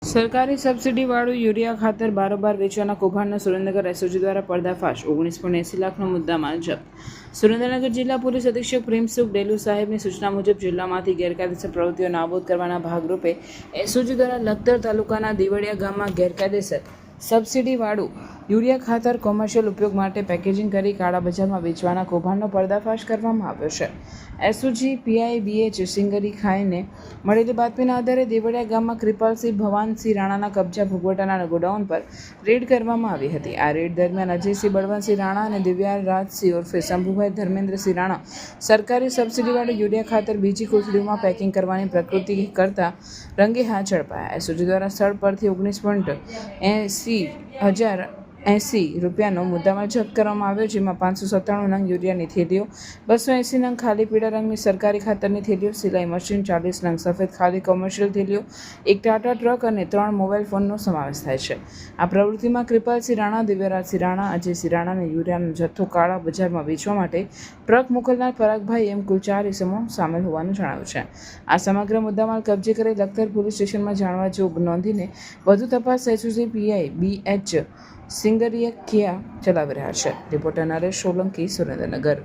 સરકારી સબસિડીવાળું યુરિયા ખાતર બારોબાર વેચવાના કૌભાંડનો સુરેન્દ્રનગર એસઓજી દ્વારા પર્દાફાશ. 19.80 લાખનો મુદ્દામાલ જપ્ત. સુરેન્દ્રનગર જિલ્લા પોલીસ અધિક્ષક પ્રેમસુખ ડેલુ સાહેબની સૂચના મુજબ જિલ્લામાંથી ગેરકાયદેસર પ્રવૃત્તિઓ નાબૂદ કરવાના ભાગરૂપે એસઓજી દ્વારા લખતર તાલુકાના દીવડિયા ગામમાં ગેરકાયદેસર સબસિડીવાળું યુરિયા ખાતર કોમર્શિયલ ઉપયોગ માટે પેકેજિંગ કરી કાળાબજારમાં વેચવાના કૌભાંડનો પર્દાફાશ કરવામાં આવ્યો છે. એસઓજી પીઆઈ BH સિંગરી ખાઈને મળેલી બાતમીના આધારે દેવળિયા ગામમાં કૃપાલસિંહ ભવાનસિંહ રાણાના કબજા ભોગવટાના ગોડાઉન પર રેડ કરવામાં આવી હતી. આ રેડ દરમિયાન અજયસિંહ બળવંતસિંહ રાણા અને દિવ્યા રાજસિંહ ઉર્ફે શંભુભાઈ ધર્મેન્દ્રસિંહ રાણા સરકારી સબસિડીવાળું યુરિયા ખાતર બીજી કોથળીઓમાં પેકિંગ કરવાની પ્રવૃત્તિ કરતા રંગે હાથ ઝડપાયા. એસઓજી દ્વારા સ્થળ પરથી 19.80 રૂપિયાનો મુદ્દામાલ જપ્ત કરવામાં આવ્યો, જેમાં 597 નંગ યુરિયાની થેલીઓ, 280 નંગ ખાલી પીળા રંગની સરકારી ખાતરની થેલીઓ, સિલાઈ મશીન, 40 નંગ સફેદ ખાલી કોમર્શિયલ થેલીઓ, એક ટાટા ટ્રક અને 3 મોબાઈલ ફોનનો સમાવેશ થાય છે. આ પ્રવૃત્તિમાં કૃપાલસિંહ રાણા, દિવ્યરાજસિંહ રાણા, અજયસિંહ રાણાને યુરિયાનો જથ્થો કાળા બજારમાં વેચવા માટે ટ્રક મોકલનાર પરાગભાઈ એમ કુલ 4 ઇસમો સામેલ હોવાનું જણાવ્યું છે. આ સમગ્ર મુદ્દામાલ કબજે કરી લખતર પોલીસ સ્ટેશનમાં જાણવા જોગ નોંધીને વધુ તપાસ એસઓજી પીઆઈ BH સિંગરીયા ચલાવી રહ્યા છે. રિપોર્ટર નરેશ સોલંકી, સુરેન્દ્રનગર.